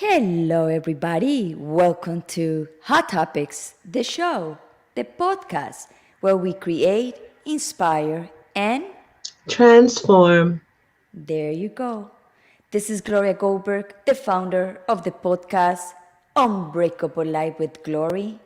Hello, everybody. Welcome to Hot Topics, the show, the podcast where we create, inspire, and Transform. there you go. This is Gloria Goldberg, the founder of the podcast Unbreakable Life with Glory,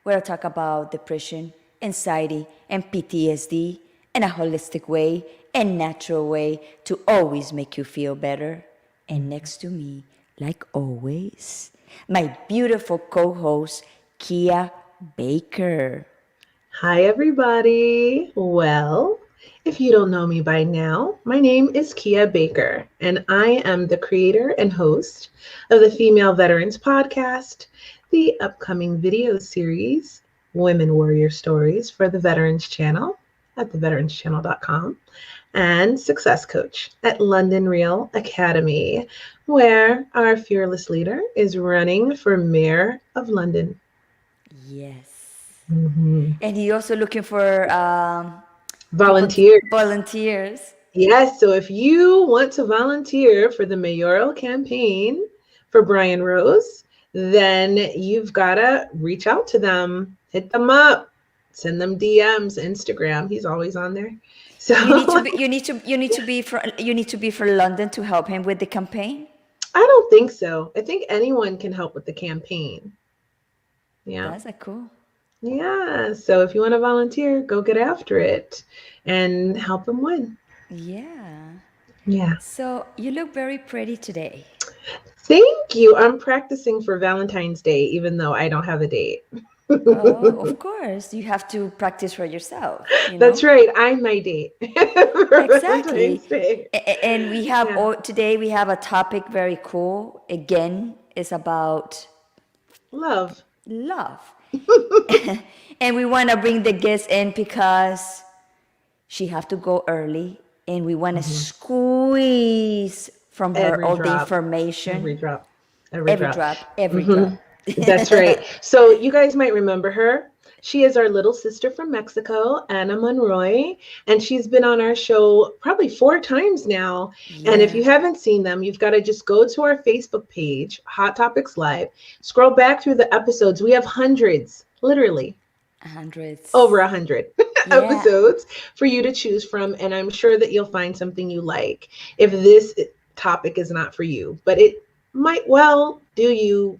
where I talk about depression, anxiety, and PTSD in a holistic way and natural way to always make you feel better. And next to me, like always, my beautiful co host, Kia Baker. Hi, everybody. Well, if you don't know me by now, my name is Kia Baker, and I am the creator and host of the Female Veterans Podcast, the upcoming video series, Women Warrior Stories for the Veterans Channel at theveteranschannel.com, and Success Coach at London Real Academy, where our fearless leader is running for Mayor of London. Yes. Mm-hmm. And he also looking for Volunteers. volunteers. Yes, so if you want to volunteer for the mayoral campaign for Brian Rose, then you've got to reach out to them, hit them up, send them DMs, Instagram. He's always on there. So You need to be for London to help him with the campaign. I don't think so. I think anyone can help with the campaign. Yeah. That's a cool. Yeah. So if you want to volunteer, go get after it and help him win. Yeah. Yeah. So you look very pretty today. Thank you. I'm practicing for Valentine's Day, even though I don't have a date. Oh, of course. You have to practice for yourself, That's right. I'm my date. Exactly. Valentine's Day. And we have Yeah. today we have a topic very cool. Again, it's about Love. love. And we want to bring the guest in because she have to go early and we want to squeeze from her Every all the drop. information. Every drop. Every drop. That's right. So you guys might remember her. She is our little sister from Mexico, Anna Monroy, and she's been on our show probably 4 times now. And if you haven't seen them, you've got to just go to our Facebook page, Hot Topics Live, scroll back through the episodes. We have hundreds, literally. Over 100 episodes for you to choose from. And I'm sure that you'll find something you like if this topic is not for you, but it might well do you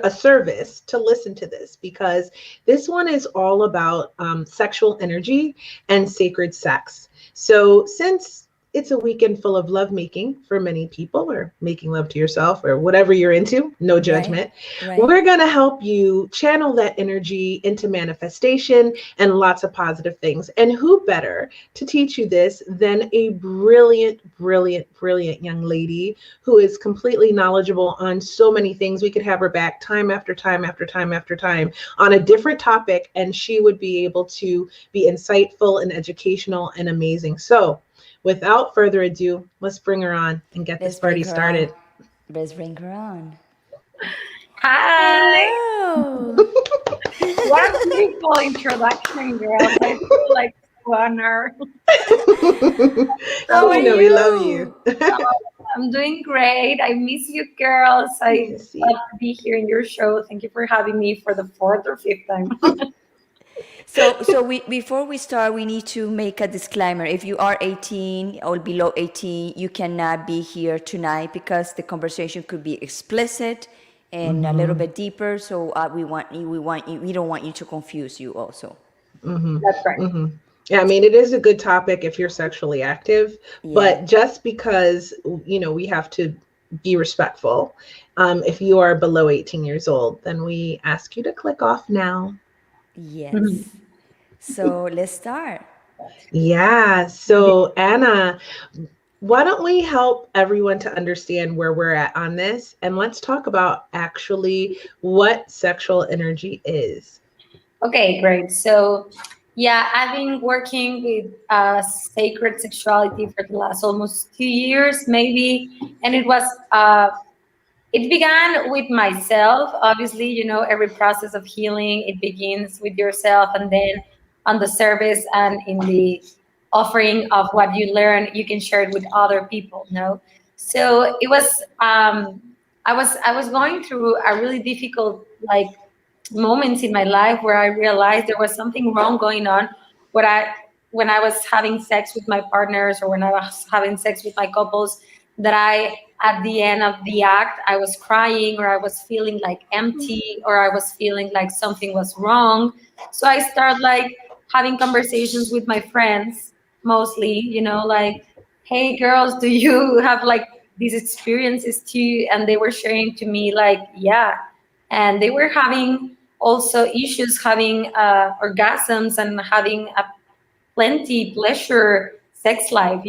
a service to listen to this, because this one is all about sexual energy and sacred sex. So since it's a weekend full of lovemaking for many people, or making love to yourself, or whatever you're into, no judgment. Right. We're going to help you channel that energy into manifestation and lots of positive things. And who better to teach you this than a brilliant young lady who is completely knowledgeable on so many things. We could have her back time after time on a different topic, and she would be able to be insightful and educational and amazing. So without further ado, let's bring her on and get this party started. Let's bring her on. Hi. Hello. What a beautiful introduction, girl. I feel like so honored. How are we love you. I'm doing great. I miss you, girls. I Miss you. love to be here in your show. Thank you for having me for the 4th or 5th time. So we before we start, we need to make a disclaimer. If you are 18 or below 18, you cannot be here tonight because the conversation could be explicit and a little bit deeper. So we don't want you to confuse you also. That's right. Yeah, I mean, it is a good topic if you're sexually active, but just because, we have to be respectful. If you are below 18 years old, then we ask you to click off now. Yes. So let's start. Yeah. So Anna, why don't we help everyone to understand where we're at on this? And let's talk about actually what sexual energy is. Okay, great. So, yeah, I've been working with sacred sexuality for the last almost 2 years, maybe. And it was, it began with myself. Obviously, every process of healing, it begins with yourself, and then on the service and in the offering of what you learn, you can share it with other people, So it was I was going through a really difficult like moments in my life where I realized there was something wrong going on. What I When I was having sex with my partners or when I was having sex with my couples, that I at the end of the act I was crying or I was feeling like empty or I was feeling like something was wrong. So I started like having conversations with my friends mostly, like, hey girls, do you have like these experiences too? And they were sharing to me like, yeah, and they were having also issues having orgasms and having a plenty pleasure sex life.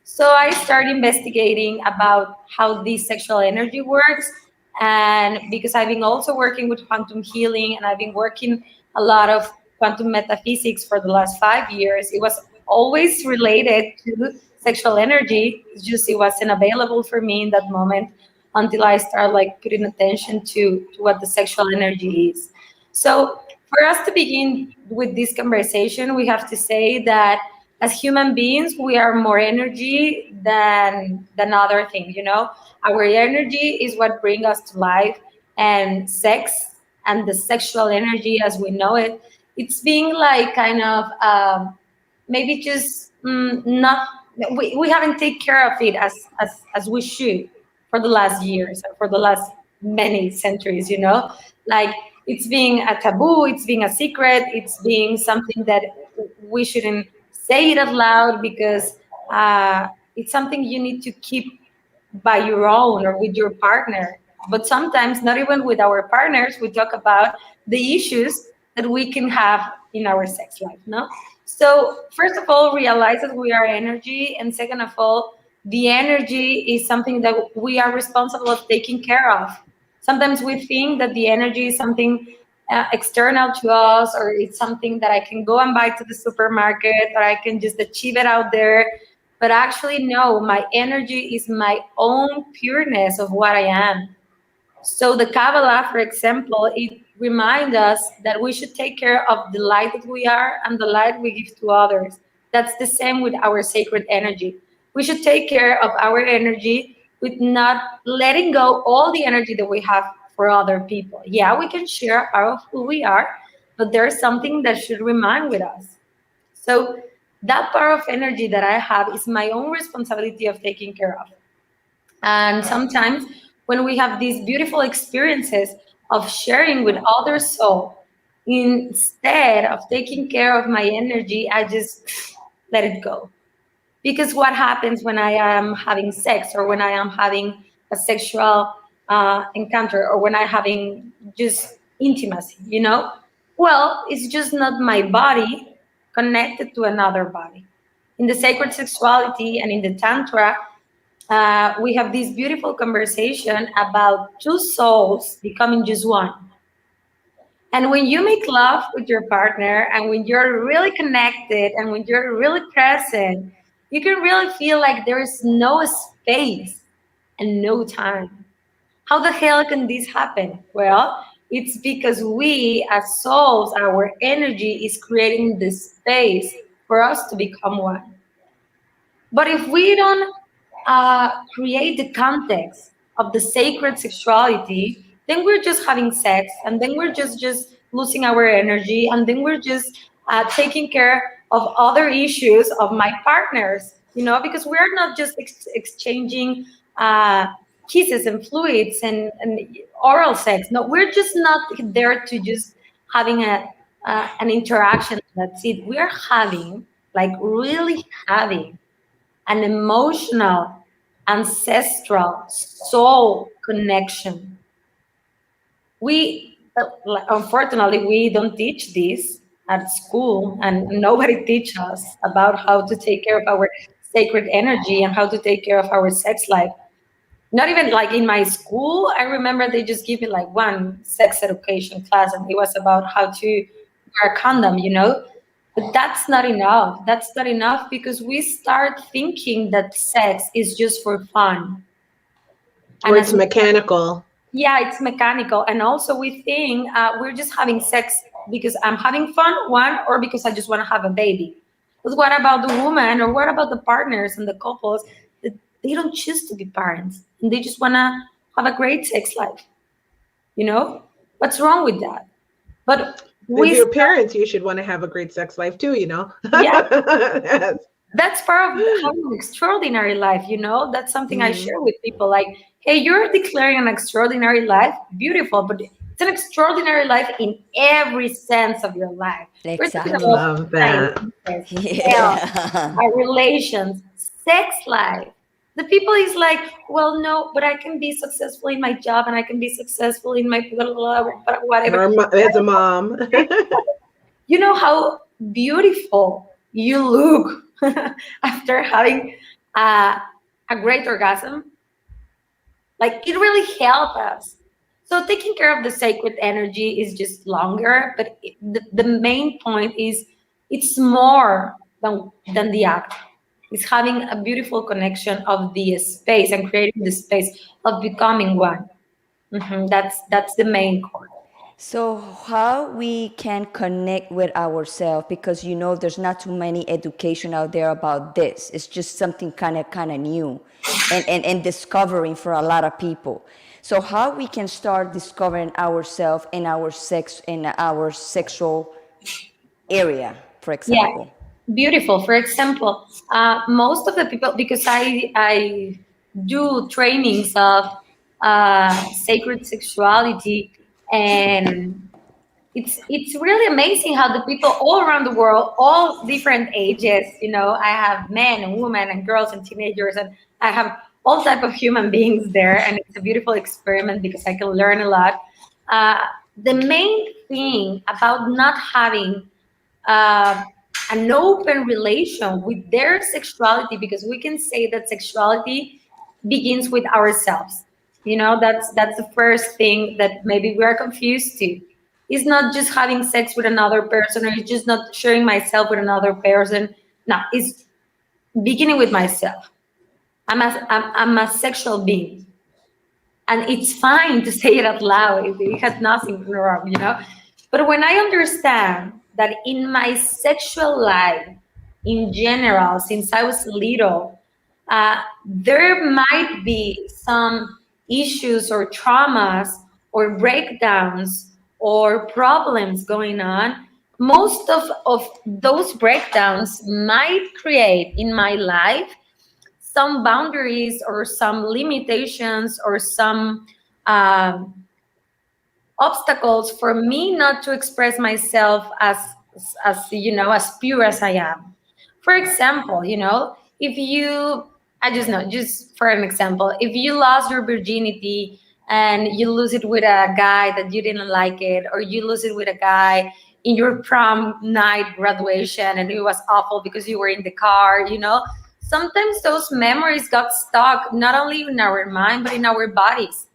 So I started investigating about how this sexual energy works. And because I've been also working with quantum healing and I've been working a lot of quantum metaphysics for the last 5 years, it was always related to sexual energy. It's just it wasn't available for me in that moment until I started like putting attention to what the sexual energy is. So for us to begin with this conversation, we have to say that as human beings, we are more energy than other things. Our energy is what brings us to life, and sex and the sexual energy as we know it, it's being like kind of maybe just not. We haven't taken care of it as we should for the last years or for the last many centuries. Like it's being a taboo, it's being a secret, it's being something that we shouldn't say it out loud because it's something you need to keep by your own or with your partner. But sometimes, not even with our partners, we talk about the issues that we can have in our sex life. No? So, first of all, realize that we are energy. And second of all, the energy is something that we are responsible of taking care of. Sometimes we think that the energy is something external to us, or it's something that I can go and buy to the supermarket, or I can just achieve it out there. But actually, no, my energy is my own pureness of what I am. So the Kabbalah, for example, it reminds us that we should take care of the light that we are and the light we give to others. That's the same with our sacred energy. We should take care of our energy with not letting go all the energy that we have for other people. Yeah, we can share a part of who we are, but there's something that should remain with us. So that part of energy that I have is my own responsibility of taking care of. And sometimes when we have these beautiful experiences of sharing with other soul, instead of taking care of my energy, I just let it go. Because what happens when I am having sex or when I am having a sexual encounter or when I'm having just intimacy? Well, it's just not my body connected to another body. In the sacred sexuality and in the Tantra, we have this beautiful conversation about two souls becoming just one. And when you make love with your partner and when you're really connected and when you're really present, you can really feel like there is no space and no time. How the hell can this happen? Well, it's because we as souls, our energy is creating the space for us to become one. But if we don't create the context of the sacred sexuality, then we're just having sex, and then we're just losing our energy, and then we're just taking care of other issues of my partners. Because we're not just exchanging uh, kisses and fluids and oral sex. No, we're just not there to just having an interaction. That's it. We're having like really having an emotional, ancestral soul connection. We, unfortunately, we don't teach this at school, and nobody teaches us about how to take care of our sacred energy and how to take care of our sex life. Not even like in my school, I remember they just give me like one sex education class, and it was about how to wear a condom. But that's not enough. That's not enough because we start thinking that sex is just for fun. Or And it's mechanical. yeah, it's mechanical. And also we think we're just having sex because I'm having fun, one, or because I just want to have a baby. But what about the woman or what about the partners and the couples that they don't choose to be parents and they just want to have a great sex life. You know, what's wrong with that? But If we, you're parents, you should want to have a great sex life too, you know? yeah, Yes. that's part of having an extraordinary life. You know, that's something I Mhm. share with people. Like, hey, you're declaring an extraordinary life, beautiful, but it's an extraordinary life in every sense of your life. We're talking I Exactly. about love that. finances, health, Yeah. our relations, sex life. The people is like, well, no, but I can be successful in my job and I can be successful in my blah, blah, blah, whatever. Or as a mom. You know how beautiful you look after having a, a great orgasm? Like it really helped us. So taking care of the sacred energy is just longer, but the main point is it's more than the act. It's having a beautiful connection of the space and creating the space of becoming one. That's the main core. So how we can connect with ourselves, because there's not too many education out there about this. It's just something kind of new and discovering for a lot of people. So how we can start discovering ourselves in our sexual area, for Yeah, example. beautiful. For example, most of the people, because I do trainings of sacred sexuality, and it's really amazing how the people all around the world, all different ages, I have men and women and girls and teenagers, and I have all type of human beings there, and it's a beautiful experiment because I can learn a lot. Uh, the main thing about not having uh, an open relation with their sexuality, because we can say that sexuality begins with ourselves. That's the first thing that maybe we are confused to. It's not just having sex with another person, or it's just not sharing myself with another person. No, it's beginning with myself. I'm a sexual being, and it's fine to say it out loud. It has nothing wrong. But when I understand that in my sexual life, in general, since I was little, there might be some issues or traumas or breakdowns or problems going on. Most of those breakdowns might create in my life some boundaries or some limitations or some um, obstacles for me not to express myself as pure as I am. For example, if you, I just know, just for an example, if you lost your virginity and you lose it with a guy that you didn't like it, or you lose it with a guy in your prom night graduation and it was awful because you were in the car, sometimes those memories got stuck not only in our mind but in our bodies.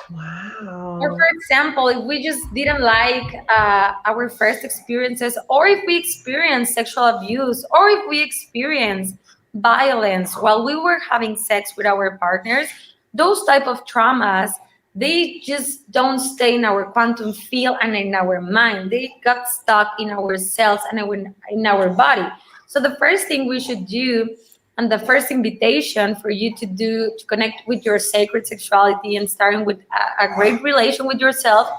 Or Wow. for example, if we just didn't like our first experiences, or if we experienced sexual abuse, or if we experienced violence while we were having sex with our partners, those type of traumas, they just don't stay in our quantum field and in our mind. They got stuck in our cells and in our body. So the first thing we should do, and the first invitation for you to do to connect with your sacred sexuality and starting with a great relation with yourself,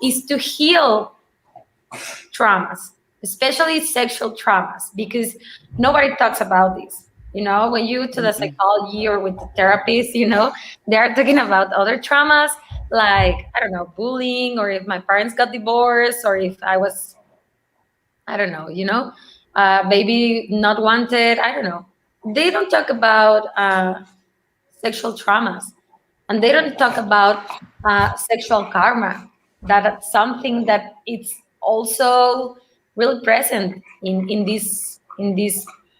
is to heal traumas, especially sexual traumas, because nobody talks about this. When you to the psychology or with the therapist, they are talking about other traumas, like, I don't know, bullying, or if my parents got divorced, or if I was, I don't know, maybe not wanted. I don't know. They don't talk about sexual traumas, and they don't talk about sexual karma. That's something that it's also really present in this I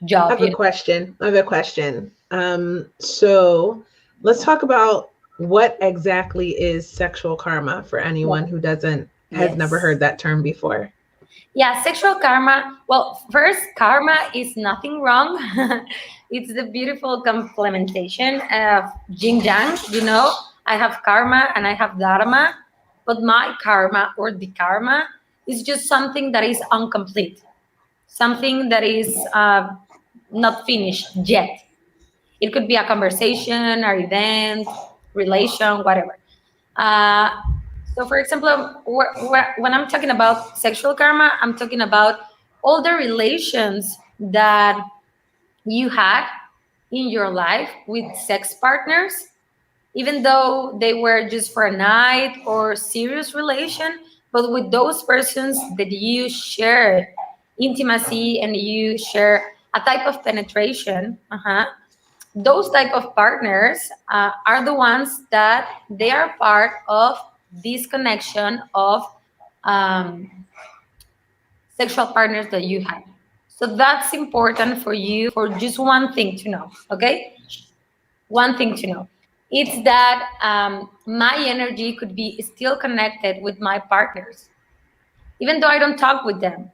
job. have a question. I have a question. So let's talk about what exactly is sexual karma for anyone who doesn't has never Yes. heard that term before. Yeah, sexual karma. Well, first, karma is nothing wrong. It's the beautiful complementation of yin yang. I have karma and I have dharma, but my karma or the karma is just something that is incomplete, something that is not finished yet. It could be a conversation, an event, relation, whatever. Uh, so, for example, when I'm talking about sexual karma, I'm talking about all the relations that you had in your life with sex partners, even though they were just for a night or serious relation, but with those persons that you share intimacy and you share a type of penetration, those type of partners are the ones that they are part of this connection of um, sexual partners that you have. So that's important for you for just one thing to know, okay? One thing to know. It's that my energy could be still connected with my partners, even though I don't talk with them,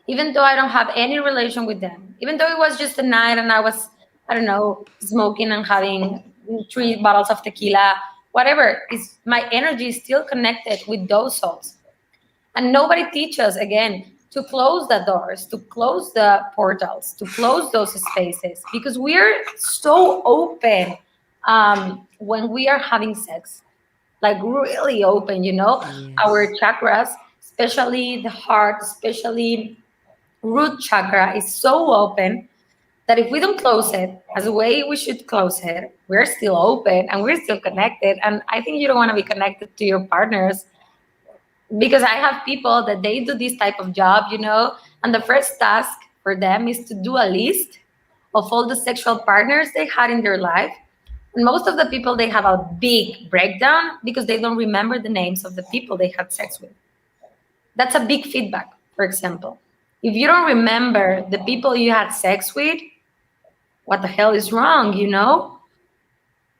even though I don't have any relation with them, even though it was just a night and I was, I don't know, smoking and having 3 bottles of tequila, whatever, is my energy is still connected with those souls. And nobody teaches again to close the doors, to close the portals, to close those spaces because we're so open when we are having sex, like really open, our Yes. chakras, especially the heart, especially root chakra is so open that if we don't close it as a way we should close it, we're still open and we're still connected. And I think you don't want to be connected to your partners because I have people that they do this type of job, and the first task for them is to do a list of all the sexual partners they had in their life. And most of the people they have a big breakdown because they don't remember the names of the people they had sex with. That's a big feedback, for example. If you don't remember the people you had sex with, what the hell is wrong,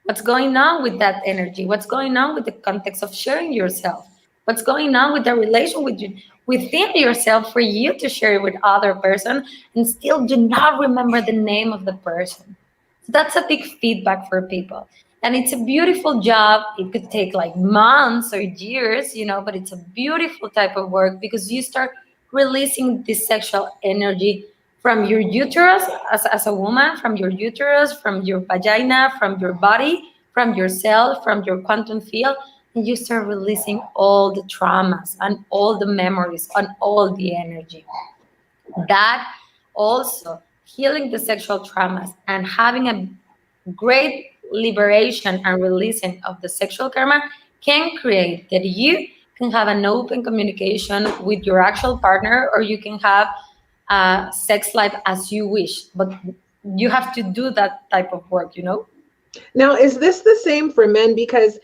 What's going on with that energy? What's going on with the context of sharing yourself? What's going on with the relation with you within yourself for you to share it with other person and still do not remember the name of the person? So that's a big feedback for people. And it's a beautiful job. It could take like months or years, but it's a beautiful type of work because you start releasing this sexual energy from your uterus as a woman, from your uterus, from your vagina, from your body, from your cell, from your quantum field, and you start releasing all the traumas and all the memories and all the energy. That also healing the sexual traumas and having a great liberation and releasing of the sexual karma can create that you can have an open communication with your actual partner, or you can have a sex life as you wish, but you have to do that type of work. Now, is this the same for men? Because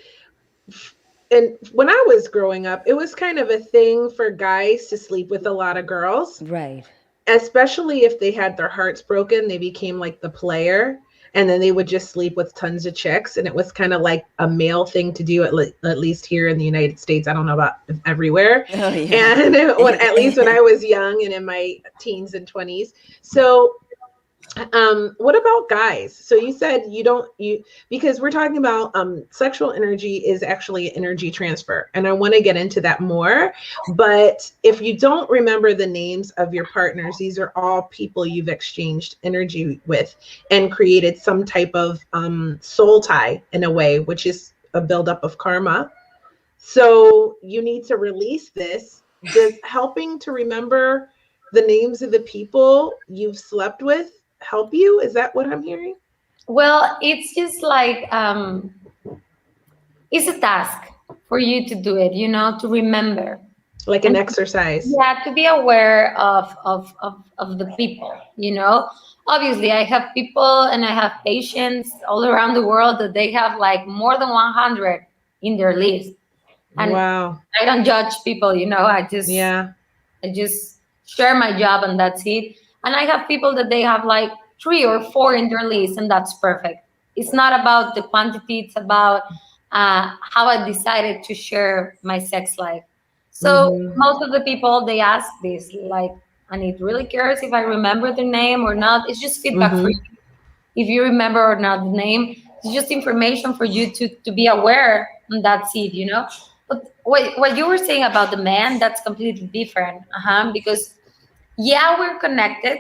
and when I was growing up, it was kind of a thing for guys to sleep with a lot of girls, Right. especially if they had their hearts broken. They became like the player, and then they would just sleep with tons of chicks. And it was kind of like a male thing to do, at least here in the United States. I don't know about everywhere. Oh, yeah. And at least when I was young and in my teens and 20s. So what about guys? So you said you because we're talking about sexual energy is actually energy transfer, and I want to get into that more. But if you don't remember the names of your partners, these are all people you've exchanged energy with and created some type of soul tie in a way, which is a buildup of karma. So you need to release this. Does helping to remember the names of the people you've slept with help you? Is that what I'm hearing? Well, it's just like it's a task for you to do it, to remember. Like an exercise. Yeah, to be aware of the people. Obviously, I have people and I have patients all around the world that they have like more than 100 in their list. And Wow. I don't judge people. Yeah. I just share my job and that's it. And I have people that they have like 3 or 4 in their list, and that's perfect. It's not about the quantity, it's about how I decided to share my sex life. So Mm-hmm. most of the people they ask this, like, and it really cares if I remember the name or not. It's just feedback for you. Mm-hmm. If you remember or not the name, it's just information for you to be aware, and that's it. But what you were saying about the man, that's completely different. Because yeah, we're connected,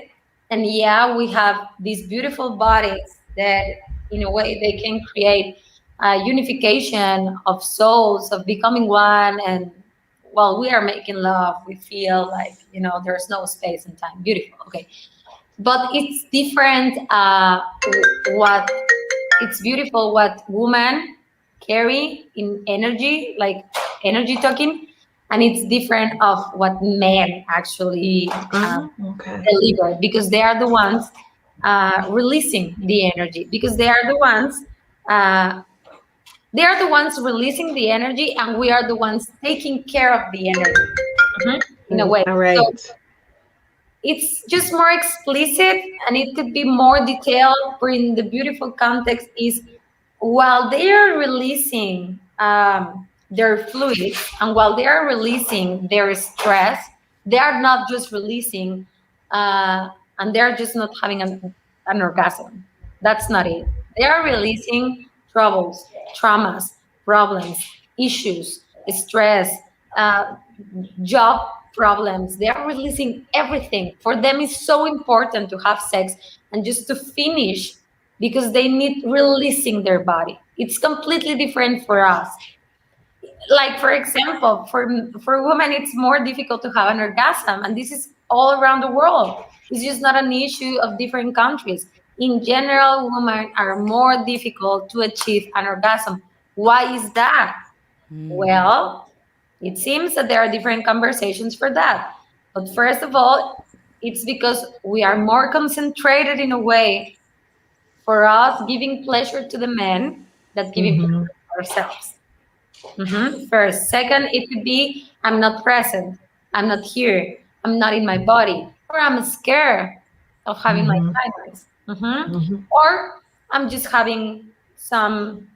and yeah, we have these beautiful bodies that in a way they can create unification of souls, of becoming one. And while we are making love, we feel like, there's no space and time. Beautiful. Okay. But it's different. What it's beautiful what women carry in energy, like energy talking, and it's different of what men actually Okay. deliver, because they are the ones releasing the energy, because uh, they are the ones releasing the energy, and we are the ones taking care of the energy. In a way. All So right. it's just more explicit, and it could be more detailed, but in the beautiful context is, while they are releasing their fluids, and while they are releasing their stress, they are not just releasing, and they're just not having an orgasm. That's not it. They are releasing troubles, traumas, problems, issues, stress, uh, job problems. They are releasing everything. For them, it's so important to have sex and just to finish, because they need releasing their body. It's completely different for us. Like, for example, for women, it's more difficult to have an orgasm, and this is all around the world. It's just not an issue of different countries. In general, women are more difficult to achieve an orgasm. Why is that? Well, it seems that there are different conversations for that. But first of all, it's because we are more concentrated in a way for us giving pleasure to the men than giving pleasure to ourselves. First. Second, it could be I'm not present, I'm not here, I'm not in my body, or I'm scared of having my climax. Or I'm just having some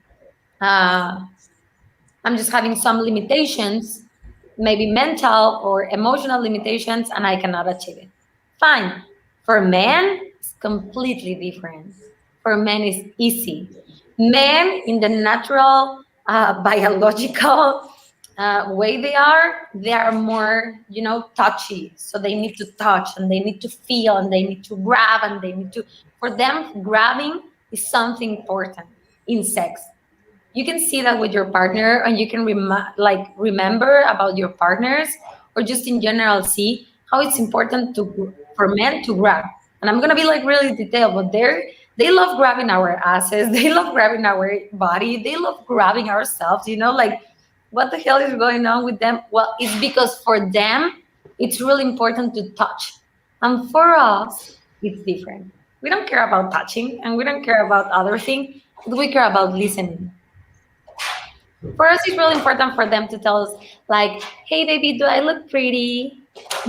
uh, I'm just having some limitations, maybe mental or emotional limitations, and I cannot achieve it. Fine. For men, it's completely different. For men, it's easy. Men, in the natural, biological way they are more, touchy. So they need to touch, and they need to feel, and they need to grab, and they need to, for them, grabbing is something important in sex. You can see that with your partner, and you can remember about your partners, or just in general see how it's important for men to grab. And I'm gonna be like really detailed, but they love grabbing our asses, they love grabbing our body, they love grabbing ourselves, like, what the hell is going on with them? Well, it's because for them it's really important to touch, and for us it's different. We don't care about touching, and we don't care about other things, but we care about listening. For us, it's really important for them to tell us, like, hey, baby, do I look pretty?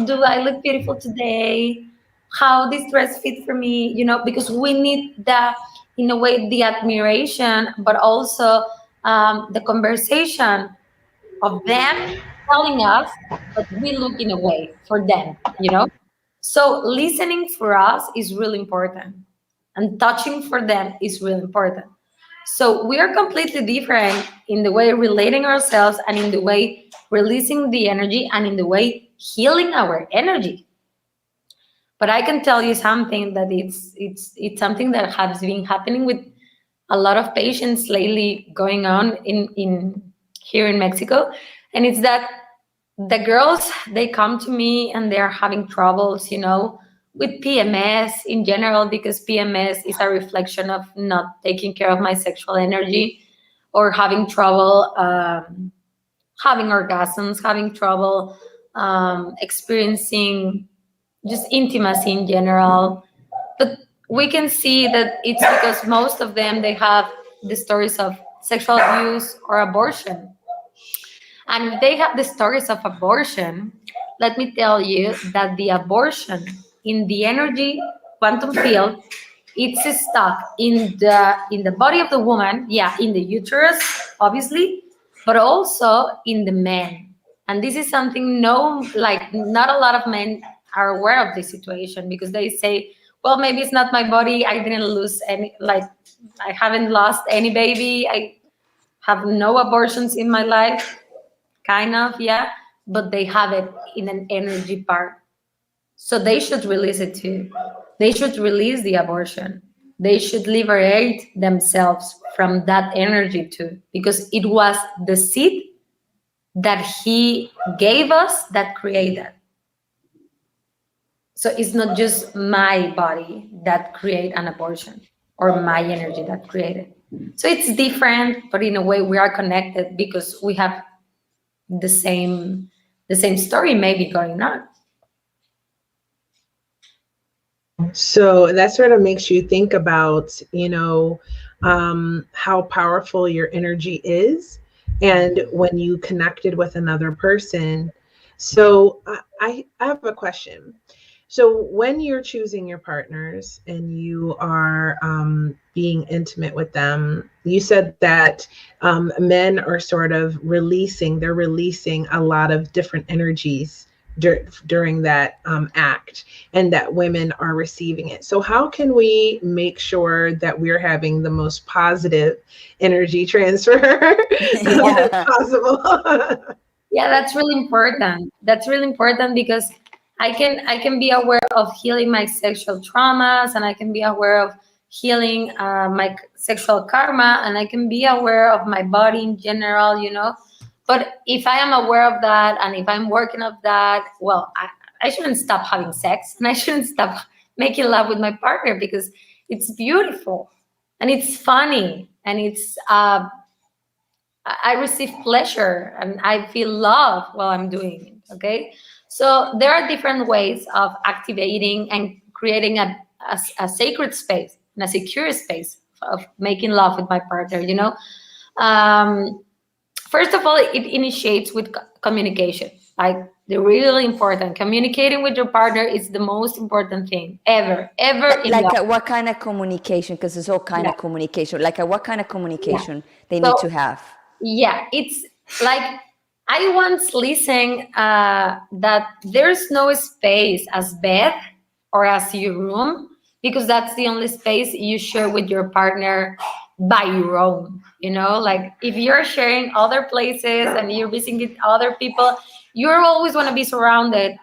Do I look beautiful today? How this dress fit for me? Because we need in a way, the admiration, but also the conversation of them telling us that we look in a way for them. So listening for us is really important, and touching for them is really important. So we are completely different in the way relating ourselves, and in the way releasing the energy, and in the way healing our energy. But I can tell you something, that it's something that has been happening with a lot of patients lately, going on in here in Mexico, and it's that the girls, they come to me and they're having troubles, with PMS in general, because PMS is a reflection of not taking care of my sexual energy, or having trouble having orgasms, having trouble experiencing just intimacy in general. But we can see that it's because most of them, they have the stories of sexual abuse or abortion. And if they have the stories of abortion, let me tell you that the abortion in the energy quantum field, it's stuck in the body of the woman, yeah, in the uterus, obviously, but also in the man. And this is something not a lot of men are aware of this situation, because they say, well, maybe it's not my body. I didn't lose any, I haven't lost any baby. I have no abortions in my life. Kind of, yeah, but they have it in an energy part. So they should release it too. They should release the abortion, they should liberate themselves from that energy too, because it was the seed that he gave us that created. So it's not just my body that create an abortion or my energy that created. So it's different, but in a way we are connected because we have the same story maybe going on. So that sort of makes you think about, how powerful your energy is, and when you connected with another person. So I have a question. So when you're choosing your partners and you are being intimate with them, you said that men are sort of they're releasing a lot of different energies during that act, and that women are receiving it. So how can we make sure that we're having the most positive energy transfer as Yeah. possible? Yeah, that's really important. That's really important because I can be aware of healing my sexual traumas, and I can be aware of healing my sexual karma, and I can be aware of my body in general, But if I am aware of that, and if I'm working of that, well, I shouldn't stop having sex, and I shouldn't stop making love with my partner, because it's beautiful and it's funny, and it's I receive pleasure and I feel love while I'm doing it. Okay. So there are different ways of activating and creating a sacred space and a secure space of making love with my partner, Um, First of all, it initiates with communication. Like, the really important, communicating with your partner is the most important thing ever in Like love. what kind of communication? Because there's all kind Yeah. of communication. Like what kind of Yeah. communication they need So to have? yeah, it's like, I once listened that there's no space as bed or as your room, because that's the only space you share with your partner by your own. Like, if you're sharing other places and you're visiting other people, you're always want to be surrounded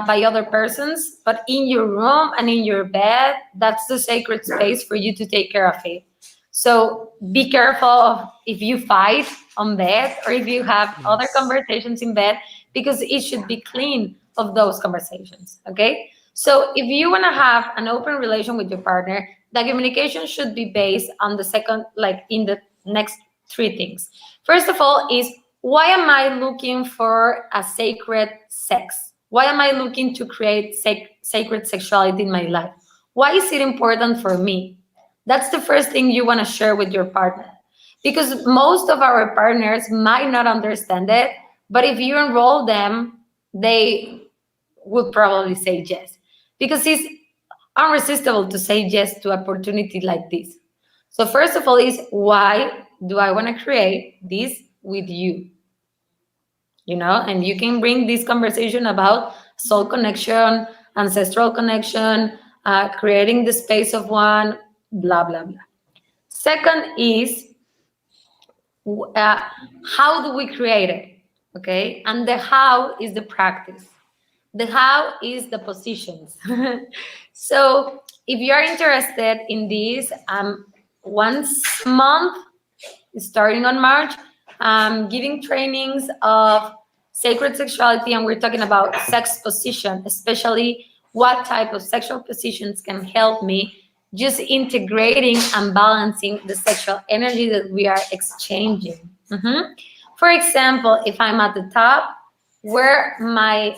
by other persons. But in your room and in your bed, that's the sacred space for you to take care of it. So be careful of if you fight on bed or if you have other Yes. conversations in bed, because it should be clean of those conversations. Okay. So if you want to have an open relation with your partner, the communication should be based on the second, like in the next three things. First of all, is why am I looking for a sacred sex? Why am I looking to create sacred sexuality in my life? Why is it important for me? That's the first thing you want to share with your partner, because most of our partners might not understand it, but if you enroll them, they would probably say yes, because it's irresistible to say yes to opportunity like this. So first of all is, why do I want to create this with you? And you can bring this conversation about soul connection, ancestral connection, creating the space of one, blah blah blah. Second is, uh, how do we create it? Okay, and the how is the practice. The how is the positions. So if you are interested in this, once a month, starting on March, giving trainings of sacred sexuality, and we're talking about sex position, especially what type of sexual positions can help me just integrating and balancing the sexual energy that we are exchanging. For example, if I'm at the top, where my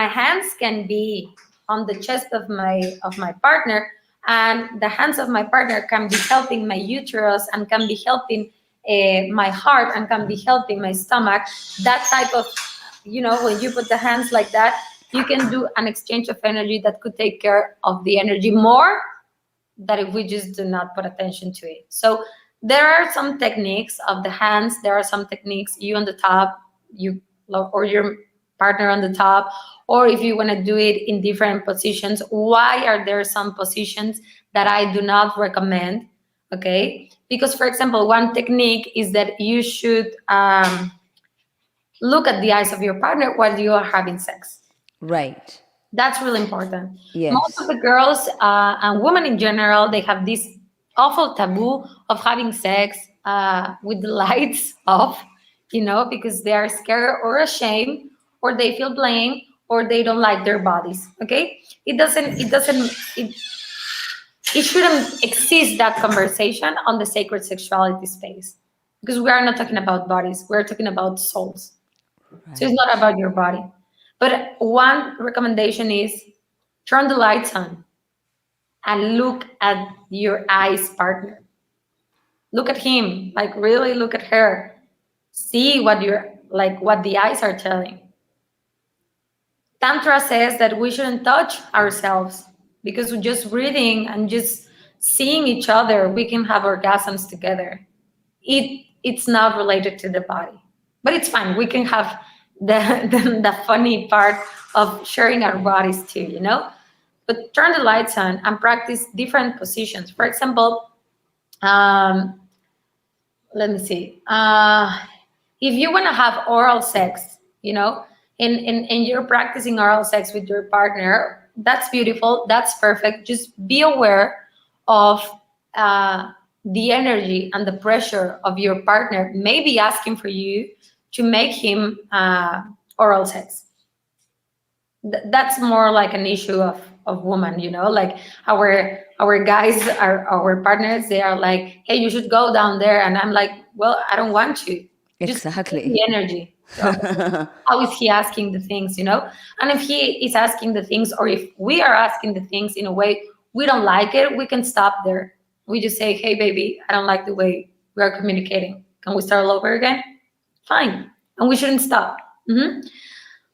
hands can be on the chest of my partner, and the hands of my partner can be helping my uterus and can be helping my heart and can be helping my stomach. That type of, when you put the hands like that, you can do an exchange of energy that could take care of the energy more than if we just do not put attention to it. So there are some techniques of the hands. There are some techniques, you on the top, you or your partner on the top, or if you want to do it in different positions. Why are there some positions that I do not recommend? Okay, because for example, one technique is that you should look at the eyes of your partner while you are having sex. Right. That's really important. Most of Yes. the girls and women in general, they have this awful taboo of having sex with the lights off, because they are scared or ashamed, or they feel blame, or they don't like their bodies. Okay, it shouldn't exist that conversation on the sacred sexuality space, because we are not talking about bodies. We're talking about souls. So it's Right. not about your body. But one recommendation is turn the lights on and look at your eyes partner. Look at him, like really look at her. See what the eyes are telling. Tantra says that we shouldn't touch ourselves because we're just breathing and just seeing each other, we can have orgasms together. It's not related to the body, but it's fine. We can have the funny part of sharing our bodies too, But turn the lights on and practice different positions. For example, um, let me see. If you want to have oral sex, and you're practicing oral sex with your partner, that's beautiful. That's perfect. Just be aware of uh, the energy and the pressure of your partner, maybe asking for you to make him oral sex. That's more like an issue of woman, like our guys, our partners, they are like, hey, you should go down there, and I'm like, well, I don't want to. Just give Exactly. the energy. How is he asking the things, and if he is asking the things, or if we are asking the things in a way we don't like it, we can stop there. We just say, hey baby, I don't like the way we are communicating, can we start all over again? Fine. And we shouldn't stop.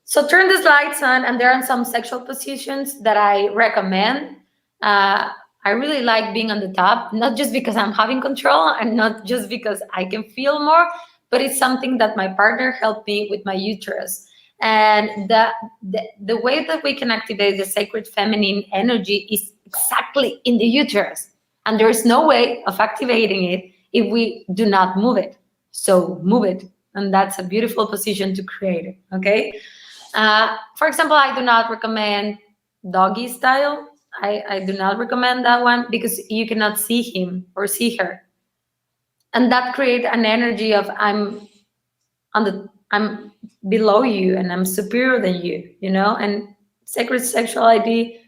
So turn the lights on, and there are some sexual positions that I recommend. I really like being on the top, not just because I'm having control and not just because I can feel more, but it's something that my partner helped me with my uterus. And the way that we can activate the sacred feminine energy is exactly in the uterus. And there's no way of activating it if we do not move it. So move it. And that's a beautiful position to create it. Okay. For example, I do not recommend doggy style. I do not recommend that one because you cannot see him or see her, and that creates an energy of I'm below you and I'm superior than you, And sacred sexuality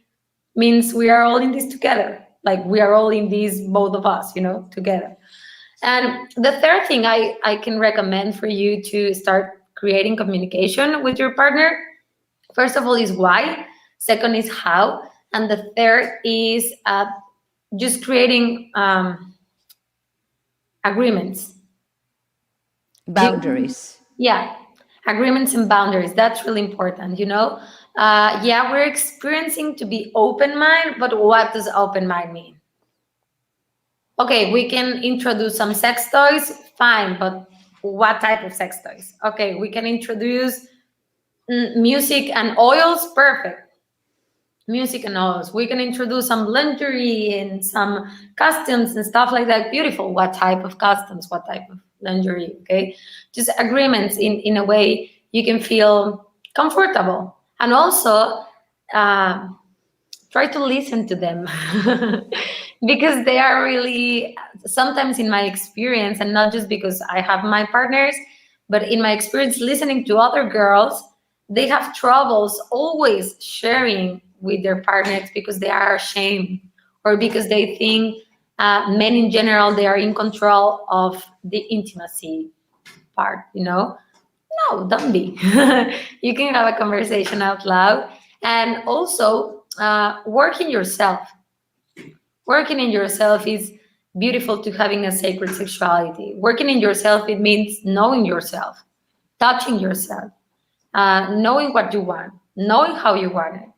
means we are all in this together. Like we are all in this, both of us, together. And the third thing I can recommend for you to start creating communication with your partner. First of all is why, second is how, and the third is just creating agreements. Boundaries. Yeah, agreements and boundaries. That's really important, Yeah, we're experiencing to be open mind, but what does open mind mean? Okay, we can introduce some sex toys, fine, but what type of sex toys? Okay, we can introduce music and oils, perfect. Music and oils. We can introduce some lingerie and some costumes and stuff like that. Beautiful. What type of costumes? What type of lingerie? Okay, just agreements in a way you can feel comfortable, and also uh, try to listen to them because they are really, sometimes in my experience, and not just because I have my partners, but in my experience listening to other girls, they have troubles always sharing with their partners because they are ashamed, or because they think men in general, they are in control of the intimacy part, No, don't be. You can have a conversation out loud, and also working yourself. Working in yourself is beautiful to having a sacred sexuality. Working in yourself, it means knowing yourself, touching yourself, knowing what you want, knowing how you want it.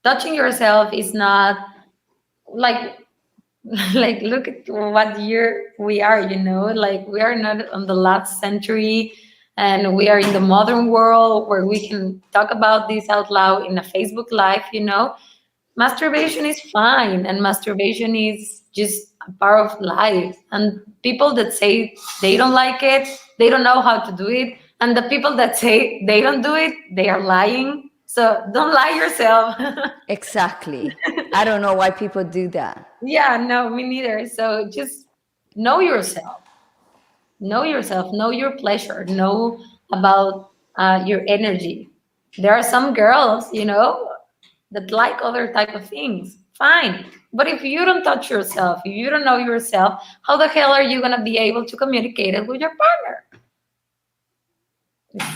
Touching yourself is not like like look at what year we are, like we are not on the last century, and we are in the modern world where we can talk about this out loud in a Facebook live. Masturbation is fine, and masturbation is just a part of life, and people that say they don't like it, they don't know how to do it, and the people that say they don't do it, they are lying. So don't lie yourself. Exactly. I don't know why people do that. Yeah, no, me neither. So just know yourself. Know yourself. Know your pleasure. Know about your energy. There are some girls, that like other type of things. Fine. But if you don't touch yourself, if you don't know yourself, how the hell are you gonna be able to communicate it with your partner?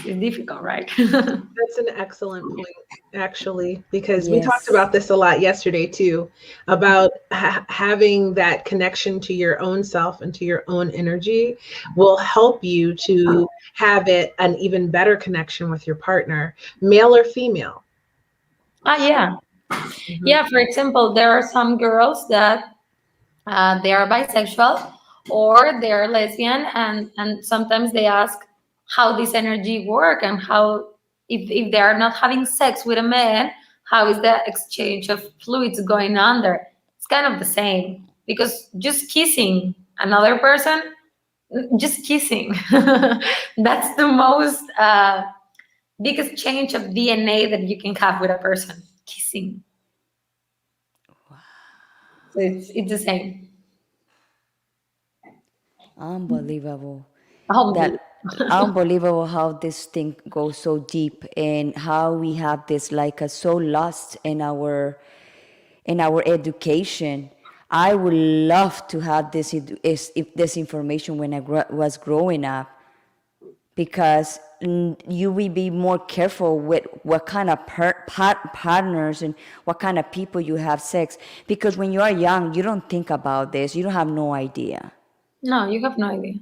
It's difficult, right? That's an excellent point, actually, because we talked Yes. about this a lot yesterday too, about having that connection to your own self and to your own energy will help you to have an even better connection with your partner, male or female. Yeah. Mhm. Yeah, for example, there are some girls that they are bisexual or they are lesbian, and sometimes they ask how this energy work and how, if they are not having sex with a man, how is the exchange of fluids going on there. It's kind of the same, because just kissing another person, just kissing, that's the most biggest change of DNA that you can have with a person, kissing. So it's the same. Unbelievable. Humble. That unbelievable how this thing goes so deep and how we have this like so lost in our education. I would love to have if this information when I was growing up, because you will be more careful with what kind of partners and what kind of people you have sex, because when you are young you don't think about this, you don't have no idea. No, you have no idea.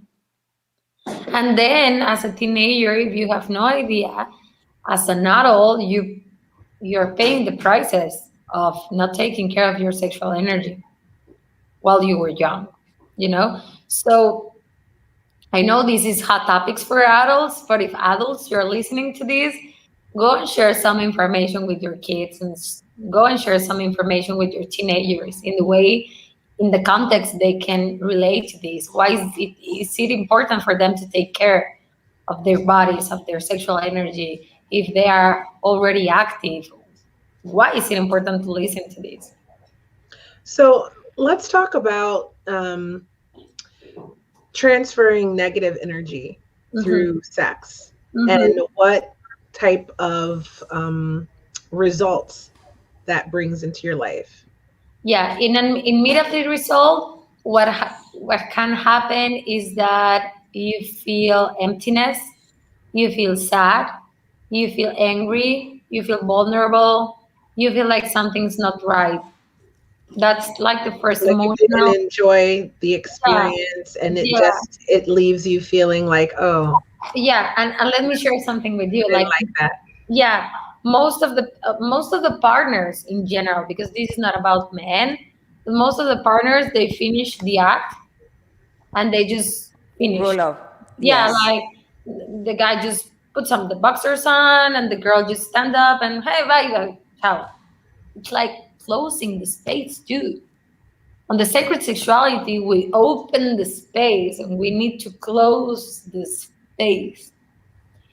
And then as a teenager, if you have no idea, as an adult, you're paying the prices of not taking care of your sexual energy while you were young, you know? So I know this is hot topics for adults, but if adults you're listening to this, go and share some information with your kids, and go and share some information with your teenagers in the way, in the context they can relate to this. Why is it important for them to take care of their bodies, of their sexual energy, if they are already active? Why is it important to listen to this? So let's talk about transferring negative energy Mm-hmm. through sex and Mm-hmm. what type of results that brings into your life. Yeah, in an immediately result, what can happen is that you feel emptiness, you feel sad, you feel angry, you feel vulnerable, you feel like something's not right. That's like the first Like you emotional. didn't enjoy the Yeah, experience and yeah, it leaves you feeling like, oh, yeah. And let me share something with you. I didn't Like, like that. yeah, most of the partners in general, because this is not about men, but most of the partners they finish the act and they just finish. Roll off. Yeah, Yes. like the guy just puts on the boxers on and the girl just stand up and hey, bye, bye, ciao. It's like closing the space too. On the sacred sexuality, we open the space and we need to close the space.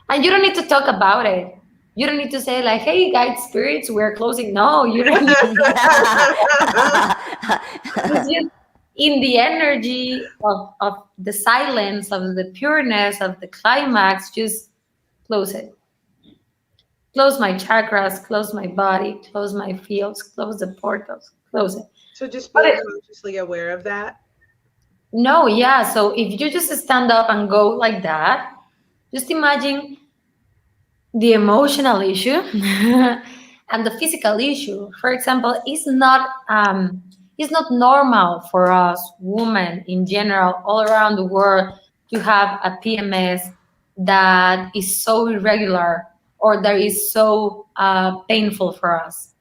And you don't need to talk about it. You don't need to say like, hey, guide spirits, we're closing. No, you don't need. It's just in the energy of the silence, of the pureness, of the climax, just close it. Close my chakras, close my body, close my fields, close the portals, close it. So just But being consciously aware of that. no, yeah. So if you just stand up and go like that, just imagine the emotional issue and the physical issue. For example, it's not normal for us women in general all around the world to have a PMS that is so irregular or that is so painful for us.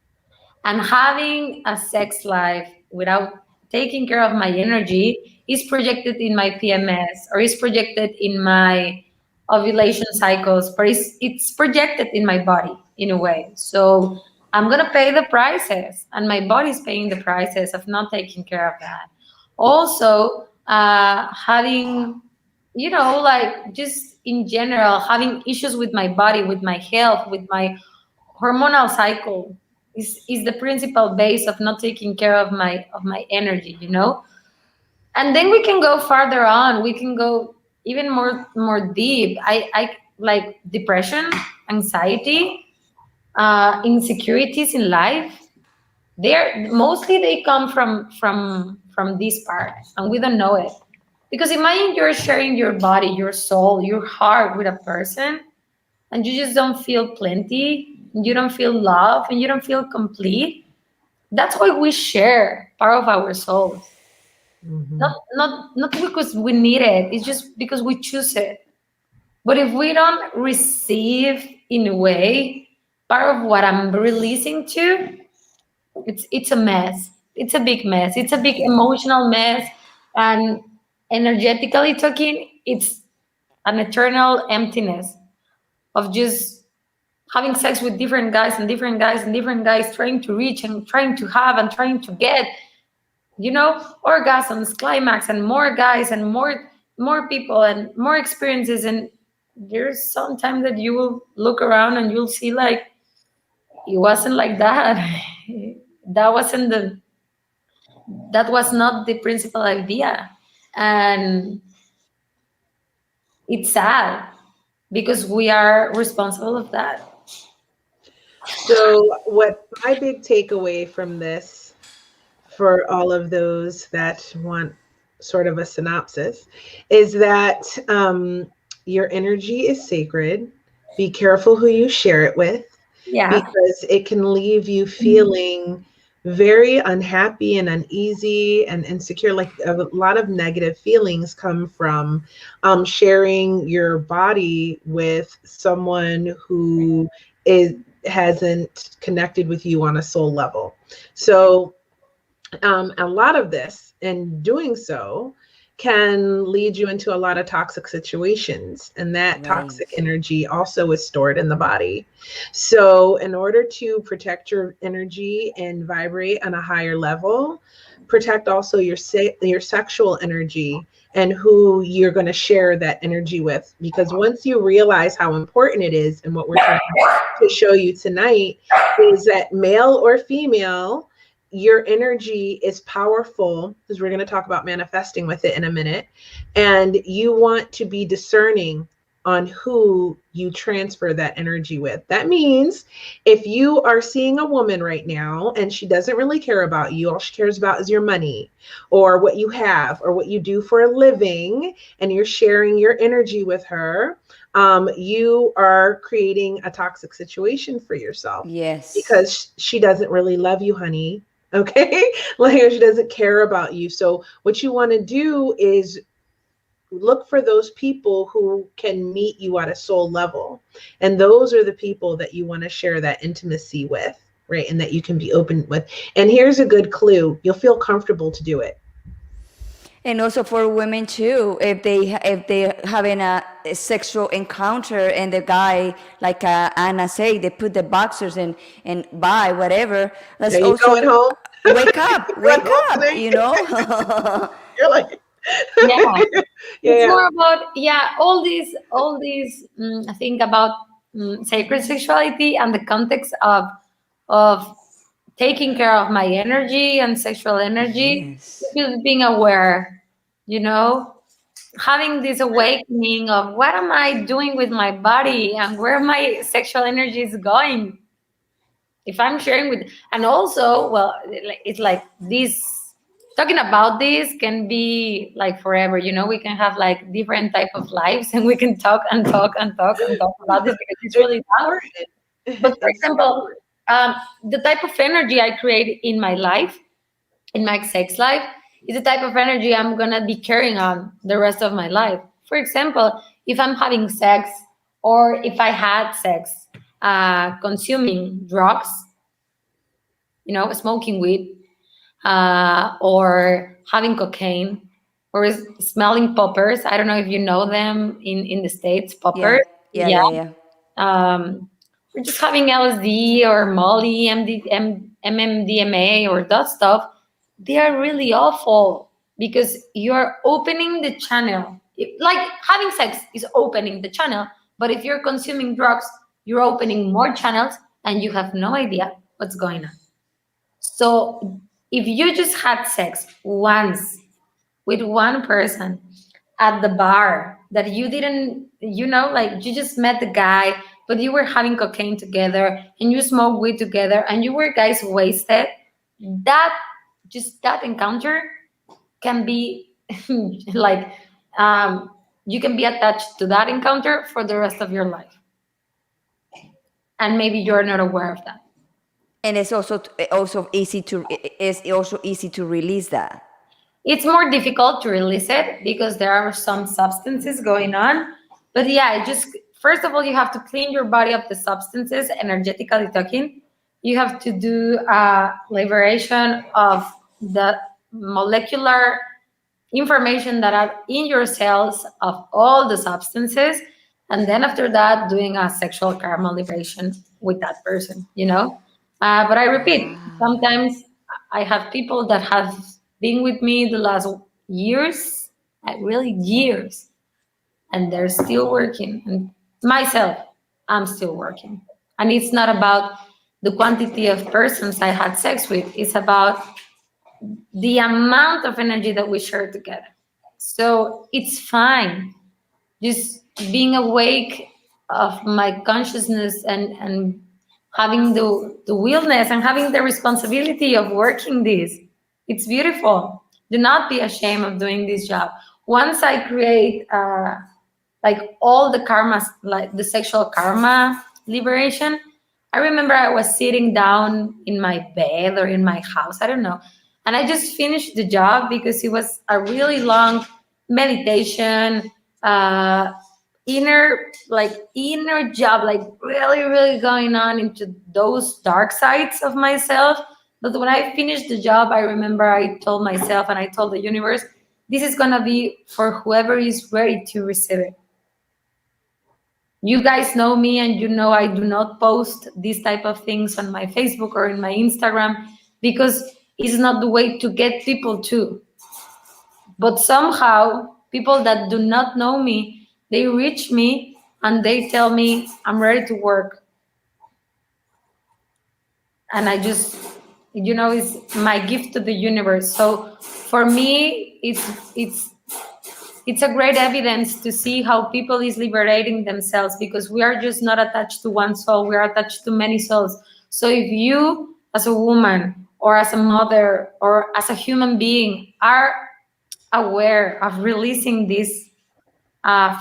And having a sex life without taking care of my energy is projected in my PMS or is projected in my ovulation cycles, or it's projected in my body in a way. So I'm gonna pay the prices, and my body's paying the prices of not taking care of that. Also, having, like just in general, having issues with my body, with my health, with my hormonal cycle is the principal base of not taking care of my energy, you know. And then we can go farther on, we can go even more deep. I like depression, anxiety, insecurities in life. They're mostly they come from this part, and we don't know it. Because imagine you're sharing your body, your soul, your heart with a person, and you just don't feel plenty, you don't feel love, and you don't feel complete. That's why we share part of our souls. Mhm. Not because we need it, it's just because we choose it. But if we don't receive in a way part of what I'm releasing to, it's a mess. It's a big mess. It's a big emotional mess. And energetically talking, it's an eternal emptiness of just having sex with different guys and different guys and different guys, trying to reach and trying to have and trying to get, you know, orgasms, climax, and more guys and more people and more experiences. And there's some time that you will look around and you'll see like it wasn't like that. that wasn't the that was not the principal idea. And it's sad because we are responsible of that. So, what my big takeaway from this for all of those that want sort of a synopsis is that your energy is sacred. Be careful who you share it with Yeah. because it can leave you feeling very unhappy and uneasy and insecure. Like a lot of negative feelings come from sharing your body with someone who is hasn't connected with you on a soul level. So a lot of this, in doing so, can lead you into a lot of toxic situations. And that Right. toxic energy also is stored in the body. So, in order to protect your energy and vibrate on a higher level, protect also your sexual energy and who you're going to share that energy with. Because once you realize how important it is, and what we're trying to show you tonight is that male or female, your energy is powerful, because we're going to talk about manifesting with it in a minute. And you want to be discerning on who you transfer that energy with. That means if you are seeing a woman right now and she doesn't really care about you, all she cares about is your money or what you have or what you do for a living, and you're sharing your energy with her, you are creating a toxic situation for yourself Yes. because she doesn't really love you, honey. Okay. Like she doesn't care about you. So what you want to do is look for those people who can meet you at a soul level. And those are the people that you want to share that intimacy with, right? And that you can be open with. And here's a good clue. You'll feel comfortable to do it. And also for women too, if they having a sexual encounter and the guy, like Anna say, they put the boxers and buy whatever. Let's Are you going also home? wake up, Going wake home up. tonight? You know. You're like, Yeah. It's yeah. more about, yeah, all these I think about sacred sexuality and the context of taking care of my energy and sexual energy, Yes. just being aware, you know, having this awakening of what am I doing with my body and where my sexual energy is going. If I'm sharing with, and also, well, it's like this, talking about this can be like forever, you know, we can have like different type of lives and we can talk and talk and talk and talk about this because it's It's really long. important. But for It's example, the type of energy I create in my life, in my sex life, is the type of energy I'm gonna be carrying on the rest of my life. For example, if I'm having sex or if I had sex, consuming drugs, you know, smoking weed, or having cocaine, or smelling poppers. I don't know if you know them in the States, poppers. Yeah. Yeah. Yeah. Yeah. Yeah. Or just having LSD or Molly, MMDMA, or that stuff. They are really awful because you're opening the channel. Like having sex is opening the channel, but if you're consuming drugs, you're opening more channels and you have no idea what's going on. So if you just had sex once with one person at the bar that you didn't, like you just met the guy, but you were having cocaine together and you smoked weed together and you were guys wasted, that that encounter can be like, um, you can be attached to that encounter for the rest of your life. And maybe you're not aware of that. And it's also easy to release that. It's more difficult to release it because there are some substances going on. But yeah, just first of all, you have to clean your body of the substances, energetically talking. You have to do liberation of the molecular information that are in your cells of all the substances. And then after that, doing a sexual karma liberation with that person. But I repeat, Wow. sometimes I have people that have been with me the last years, like really years, and they're still working. And myself, I'm still working. And it's not about the quantity of persons I had sex with, it's about the amount of energy that we share together. So it's fine. Just being awake of my consciousness and having the willness and having the responsibility of working this. It's beautiful. Do not be ashamed of doing this job. Once I create like all the karmas, like the sexual karma liberation, I remember I was sitting down in my bed or in my house, I don't know, and I just finished the job because it was a really long meditation, uh, inner job, like really, really going on into those dark sides of myself. But when I finished the job, I remember I told myself and I told the universe, this is gonna be for whoever is ready to receive it. You guys know me and you know I do not post these type of things on my Facebook or in my Instagram because it's not the way to get people to. But somehow people that do not know me, they reach me and they tell me I'm ready to work. And I just, it's my gift to the universe. So for me, it's a great evidence to see how people is liberating themselves because we are just not attached to one soul, we are attached to many souls. So if you as a woman or as a mother or as a human being are aware of releasing this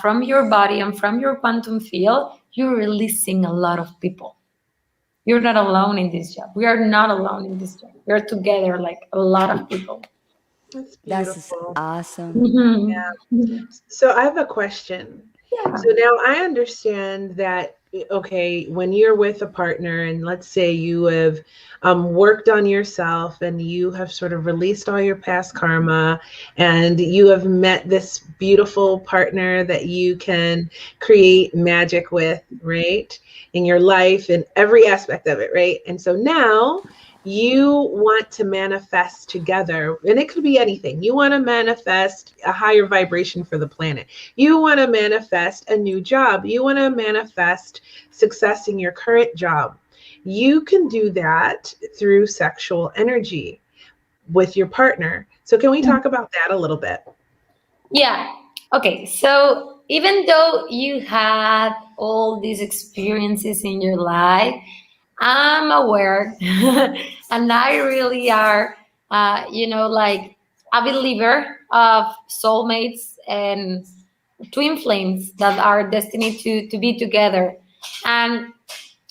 from your body and from your quantum field, you're releasing a lot of people. You're not alone in this job. We are not alone in this job. We're together like a lot of people. That's That's beautiful. awesome. Mhm. So I have a question. Yeah. So now I understand that, okay, when you're with a partner and let's say you have worked on yourself and you have sort of released all your past karma and you have met this beautiful partner that you can create magic with, right? In your life and every aspect of it, right? And so now you want to manifest together, and it could be anything. You want to manifest a higher vibration for the planet. You want to manifest a new job. You want to manifest success in your current job. You can do that through sexual energy with your partner. So can we talk about that a little bit? Yeah. Okay. So even though you had all these experiences in your life, I'm aware, and I really are, like a believer of soulmates and twin flames that are destined to be together. And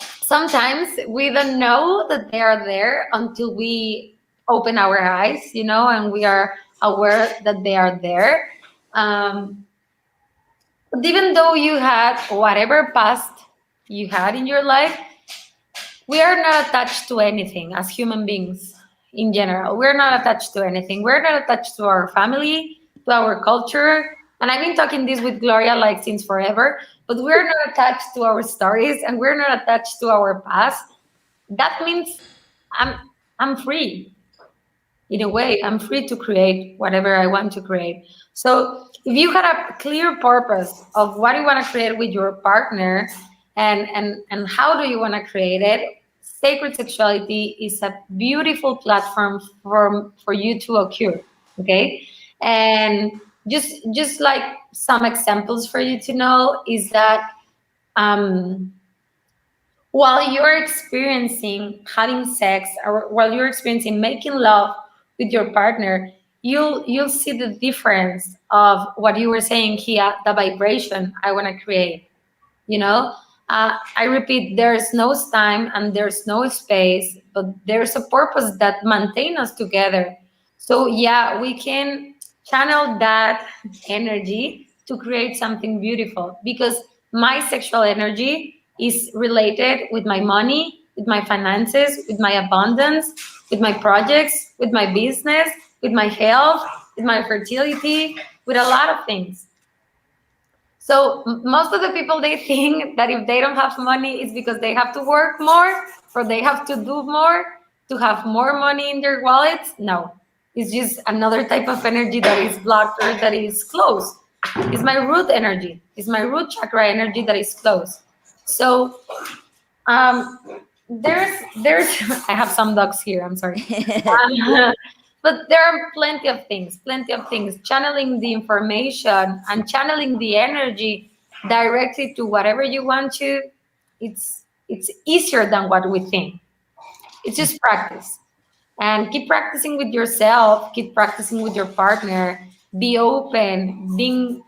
sometimes we don't know that they are there until we open our eyes, and we are aware that they are there. But even though you had whatever past you had in your life, we are not attached to anything as human beings in general. We're not attached to anything. We're not attached to our family, to our culture. And I've been talking this with Gloria like since forever, but we're not attached to our stories and we're not attached to our past. That means I'm I'm free. In a way, I'm free to create whatever I want to create. So if you had a clear purpose of what you want to create with your partner and how do you want to create it, sacred sexuality is a beautiful platform for you to occur. Okay, and just like some examples for you to know is that um, while you're experiencing having sex or while you're experiencing making love with your partner, you'll see the difference of what you were saying here, the vibration I want to create. you know I repeat, there's no time and there's no space, but there's a purpose that maintain us together. So yeah, we can channel that energy to create something beautiful, because my sexual energy is related with my money, with my finances, with my abundance, with my projects, with my business, with my health, with my fertility, with a lot of things. So most of the people, they think that if they don't have money, it's because they have to work more or they have to do more to have more money in their wallets. No, it's just another type of energy that is blocked or that is closed. It's my root energy. It's my root chakra energy that is closed. So um, there's I have some dogs here. I'm sorry. But there are plenty of things. Channeling the information and channeling the energy directly to whatever you want to. It's easier than what we think. It's just practice, and keep practicing with yourself. Keep practicing with your partner. Be open. Being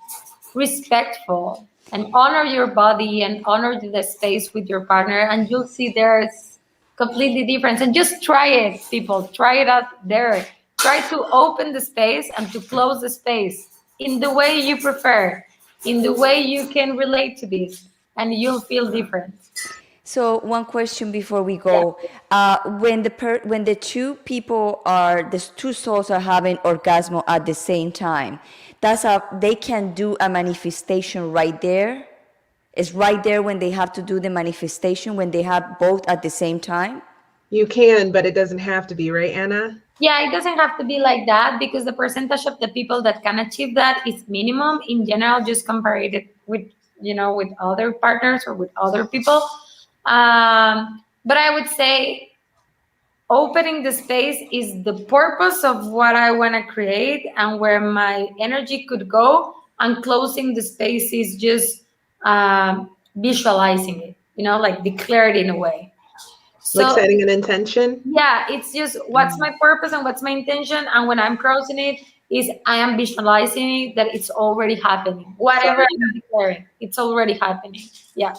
respectful and honor your body and honor the space with your partner, and you'll see there's completely different. And just try it, people, try it out there. Try to open the space and to close the space in the way you prefer, in the way you can relate to this, and you'll feel different. So one question before we Yeah. go: when the two people are the two souls are having orgasm at the same time, they can do a manifestation right there. It's right there when they have to do the manifestation when they have both at the same time. You can, but it doesn't have to be, right, Anna? Yeah, it doesn't have to be like that, because the percentage of the people that can achieve that is minimum in general, just compared it with with other partners or with other people. But I would say opening the space is the purpose of what I want to create and where my energy could go, and closing the space is just visualizing it, like declare it in a way. Like So setting an intention? yeah, it's just what's my purpose and what's my intention, and when I'm crossing it, is I am visualizing it, that it's already happening. Whatever I'm declaring, it's already happening. Yeah.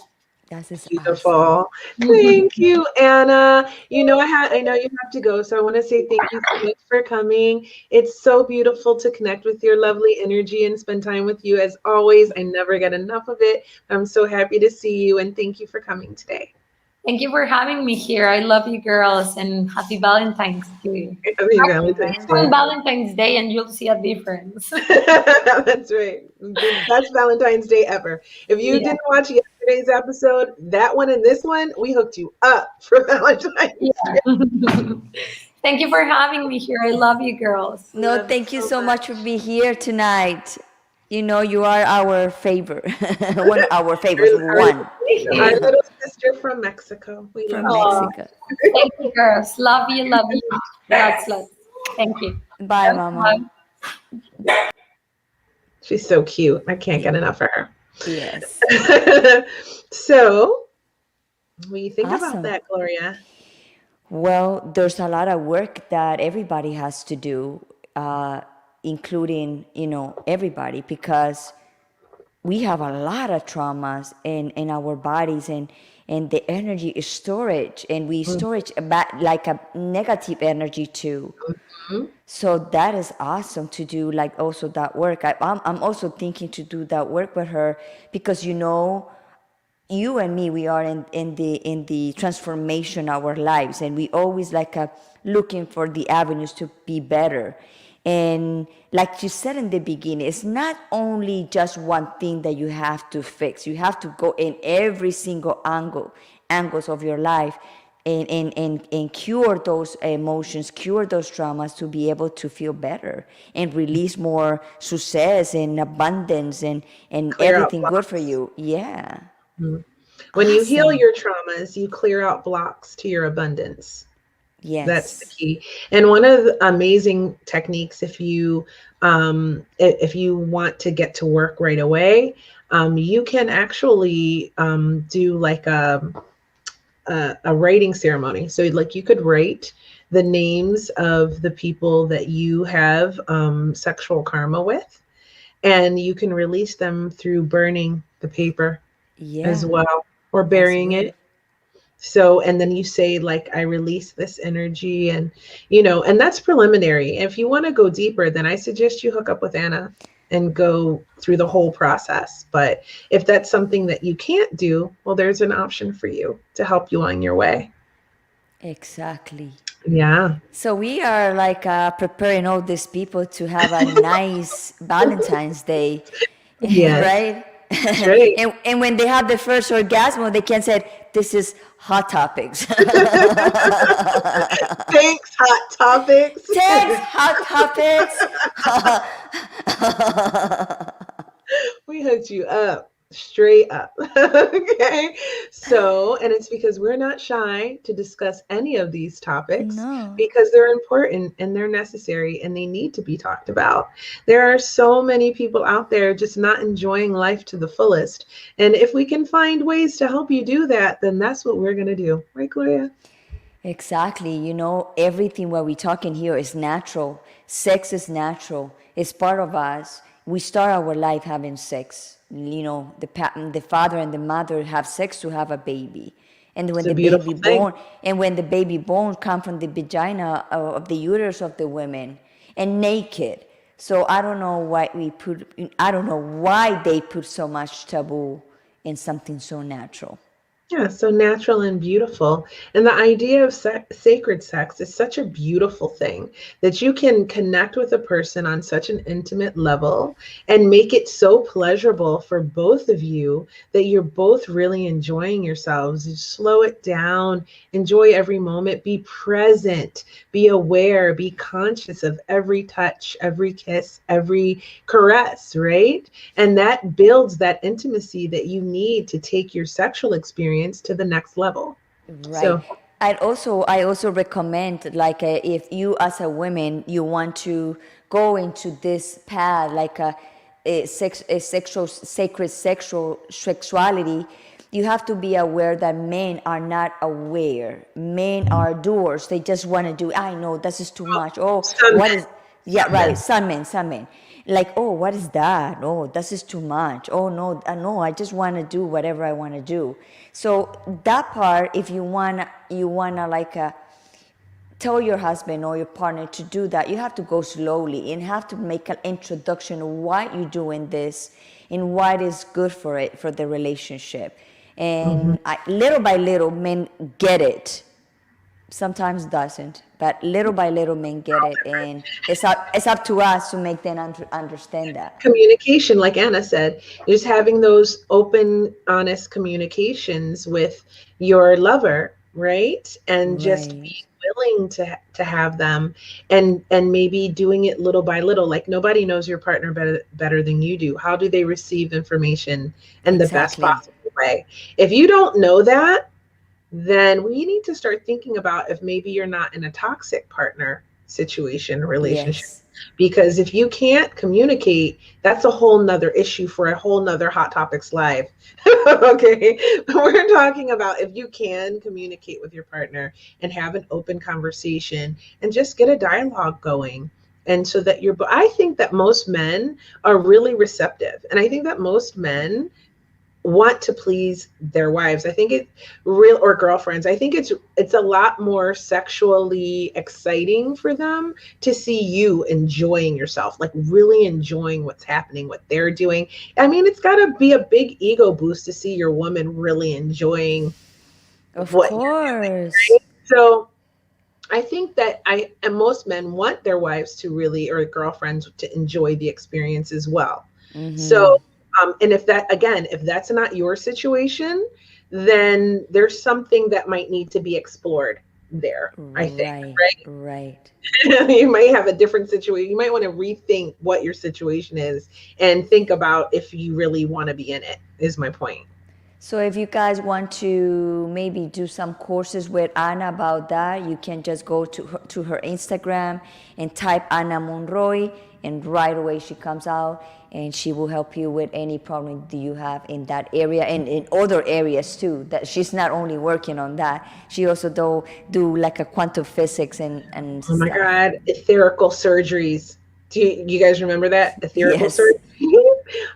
That is awesome. Beautiful. Thank you, Anna. I know you have to go, so I want to say thank you so much for coming. It's so beautiful to connect with your lovely energy and spend time with you. As always, I never get enough of it. I'm so happy to see you, and thank you for coming today. Thank you for having me here. I love you girls, and happy Valentine's Day. Happy Valentine's Day. On Valentine's Day, and you'll see a difference. That's right. The best Valentine's Day ever. If you didn't watch yesterday's episode, that one and this one, we hooked you up for Valentine's Day. Thank you for having me here. I love you girls. No, thank you so much for being here tonight. You are our favorite. One of our favorites. One Our little sister from Mexico. We from love Mexico. Thank you, girls. Love you, love you. Lots, lots. Thank you. Bye, Mama. She's so cute. I can't get enough of her. Yes. So, what do you think Awesome. about that, Gloria? Well, there's a lot of work that everybody has to do, including, everybody, because we have a lot of traumas in our bodies, and the energy is storage, and we storage like a negative energy too. So that is awesome to do, like also that work. I'm also thinking to do that work with her, because you and me, we are in the transformation of our lives, and we always looking for the avenues to be better. And like you said in the beginning, it's not only just one thing that you have to fix. You have to go in every single angles of your life, and cure those emotions, cure those traumas, to be able to feel better and release more success and abundance and Clear out everything good blocks. for you. Yeah. When you heal Awesome. your traumas, you clear out blocks to your abundance. That's the Yes. key. And one of the amazing techniques, if you want to get to work right away, you can actually do like a writing ceremony. So like you could write the names of the people that you have sexual karma with, and you can release them through burning the paper as Yeah, well, or as burying well. it. So, and then you say, like, I release this energy, and that's preliminary. If you want to go deeper, then I suggest you hook up with Anna and go through the whole process. But if that's something that you can't do, well, there's an option for you to help you on your way. Exactly. Yeah. So we are like preparing all these people to have a nice Valentine's Day, Yes. right? That's right. And when they have the first orgasm, they can say, "This is hot topics." Thanks, Hot Topics. Thanks, hot topics. We hooked you up straight up. Okay. So, and it's because we're not shy to discuss any of these topics No. because they're important and they're necessary and they need to be talked about. There are so many people out there just not enjoying life to the fullest. And if we can find ways to help you do that, then that's what we're going to do. Right, Gloria? Exactly. Everything what we talk in here is natural. Sex is natural. It's part of us. We start our life having sex. The father and the mother have sex to have a baby. And It's when a the baby beautiful thing. born, and when the baby born come from the vagina of the uterus of the women and naked. So I don't know why they put so much taboo in something so natural. Yeah, so natural and beautiful. And the idea of sacred sex is such a beautiful thing that you can connect with a person on such an intimate level and make it so pleasurable for both of you that you're both really enjoying yourselves. You slow it down, enjoy every moment, be present, be aware, be conscious of every touch, every kiss, every caress, right? And that builds that intimacy that you need to take your sexual experience to the next level. Right. So, I also recommend, like, if you as a woman you want to go into this path, like a sexual sacred sexuality, you have to be aware that men are not aware. Men are doers. They just want to do. I know this is too much. Oh, some what men, is? Yeah, some men. right. Some men. Like, oh, what is that? Oh, this is too much. Oh no, no, I just want to do whatever I want to do. So that part, if you wanna like tell your husband or your partner to do that, you have to go slowly and have to make an introduction of why you're doing this and why it is good for the relationship. Mhm. And little by little, men get it. Sometimes doesn't, but little by little, men get it, and it's up to us to make them understand that. Communication, like Anna said, is having those open, honest communications with your lover, right? And just Right. being willing to have them, and maybe doing it little by little. Like nobody knows your partner better than you do. How do they receive information in the best Exactly. possible way? If you don't know that, then we need to start thinking about if maybe you're not in a toxic partner situation, relationship. Yes. Because if you can't communicate, that's a whole nother issue for a whole nother Hot Topics live. Okay. We're talking about if you can communicate with your partner and have an open conversation and just get a dialogue going. And so that I think that most men are really receptive. And I think that most men want to please their wives. I think it real or girlfriends. I think it's a lot more sexually exciting for them to see you enjoying yourself, like really enjoying what's happening, what they're doing. I mean, it's got to be a big ego boost to see your woman really enjoying Of what you're course. doing, right? So I think that and most men want their wives to really, or girlfriends to enjoy the experience as well. So, and if that's not your situation, then there's something that might need to be explored there, I think, Right, right. right? You might have a different situation. You might want to rethink what your situation is and think about if you really want to be in it, is my point. So if you guys want to maybe do some courses with Anna about that, you can just go to her Instagram and type Anna Monroy, and right away she comes out and she will help you with any problem that you have in that area and in other areas too. That she's not only working on that, she also do like a quantum physics and Oh my stuff. God, etherical surgeries. Do you guys remember that? Etherical Yes, surgery?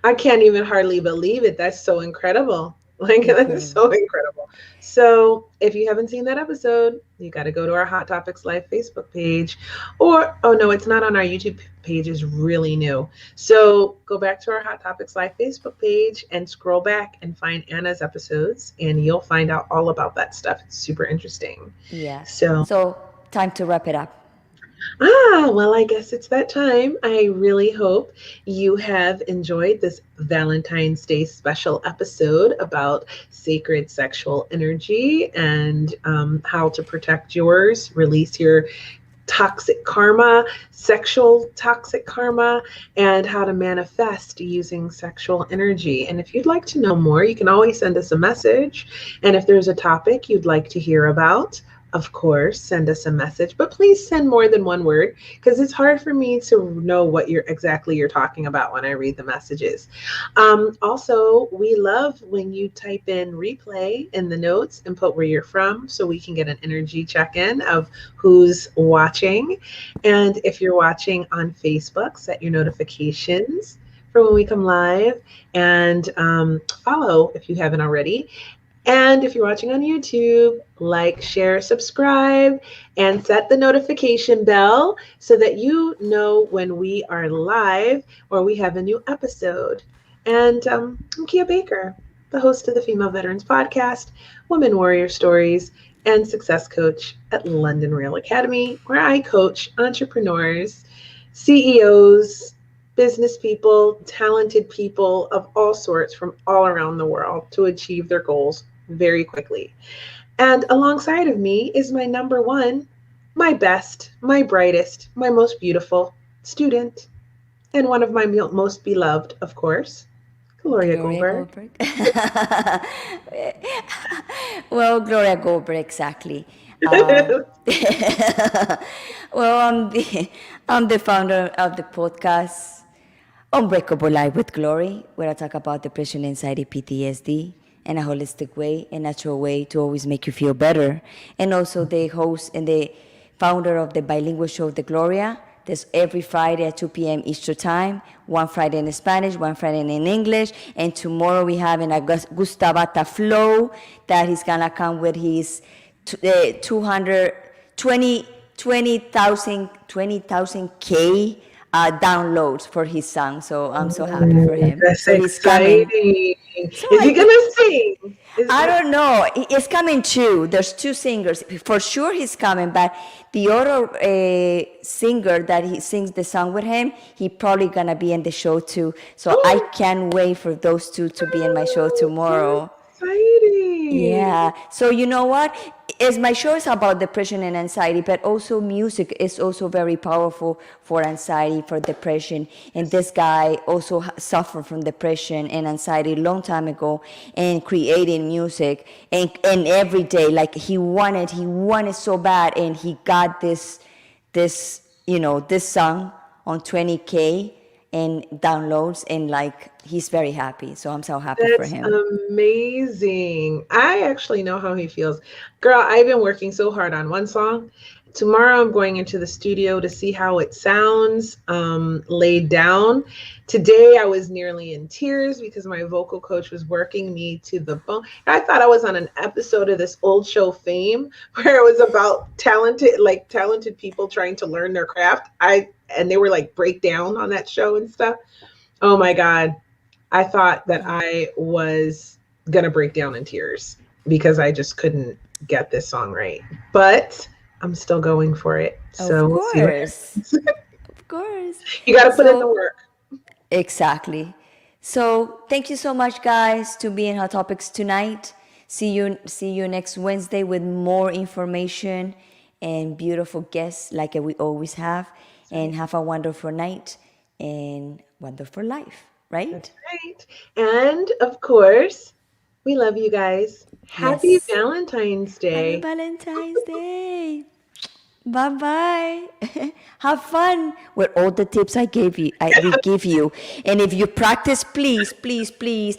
I can't even hardly believe it. That's so incredible. Like, that is incredible. so incredible. So, if you haven't seen that episode, you got to go to our Hot Topics Live Facebook page. Or, oh no, it's not on our YouTube page, it's really new. So, go back to our Hot Topics Live Facebook page and scroll back and find Anna's episodes, and you'll find out all about that stuff. It's super interesting. Yeah. So, So time to wrap it up. well, I guess it's that time. I really hope you have enjoyed this Valentine's Day special episode about sacred sexual energy and how to protect yours, release your toxic karma, sexual toxic karma, and how to manifest using sexual energy. And if you'd like to know more, you can always send us a message. And if there's a topic you'd like to hear about, of course, send us a message, but please send more than one word because it's hard for me to know what you're talking about when I read the messages. Also, we love when you type in replay in the notes and put where you're from so we can get an energy check-in of who's watching. And if you're watching on Facebook, set your notifications for when we come live, and follow if you haven't already. And if you're watching on YouTube, like, share, subscribe, and set the notification bell so that you know when we are live or we have a new episode. And I'm Kia Baker, the host of the Female Veterans Podcast, Women Warrior Stories, and success coach at London Real Academy, where I coach entrepreneurs, CEOs, business people, talented people of all sorts from all around the world to achieve their goals very quickly. And alongside of me is my number one, my best, my brightest, my most beautiful student, and one of my most beloved, of course, Gloria Gloria Goldberg. Goldberg. Well, Gloria Goldberg, exactly. Um, well, I'm the founder of the podcast Unbreakable Life with Glory, where I talk about depression, anxiety, PTSD in a holistic way, a natural way to always make you feel better. And also the host and the founder of the bilingual show, The Gloria. This every Friday at 2 p.m. Eastern Time, one Friday in Spanish, one Friday in English, and tomorrow we have an Gustavata Flow that he's gonna come with his 20,000 K downloads for his song. So I'm so happy for him. That's So he's coming. exciting. So Is he gonna sing? I don't know. It's coming too. There's two singers. For sure he's coming, but the other singer that he sings the song with him, he probably gonna be in the show too. So I can't wait for those two to be in my show tomorrow. Exciting. Yeah. So you know what? Is my show is about depression and anxiety, but also music is also very powerful for anxiety, for depression. And this guy also suffered from depression and anxiety a long time ago, and creating music and every day, like he wanted so bad, and he got this this song on 20K and downloads, and like he's very happy. So I'm so happy for That's him. amazing. I actually know how he feels. Girl, I've been working so hard on one song. Tomorrow I'm going into the studio to see how it sounds laid down. Today I was nearly in tears because my vocal coach was working me to the bone. I thought I was on an episode of this old show Fame where it was about talented people trying to learn their craft. And they were like break down on that show and stuff. Oh my God. I thought that I was gonna break down in tears because I just couldn't get this song right. But I'm still going for it. So Of we'll see what course. happens. Of course. You gotta put in the So, work. exactly. So thank you so much, guys, to be in Hot Topics tonight. See you next Wednesday with more information and beautiful guests like we always have. And have a wonderful night and wonderful life, right? That's right. And of course, We love you guys. Happy Yes. Valentine's Happy Day. Valentine's Day. Bye bye. Have fun with all the tips we give you. And if you practice, please, please, please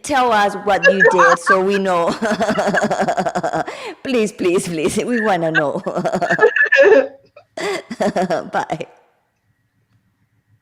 tell us what you did so we know. Please, please, please. We want to know. Bye.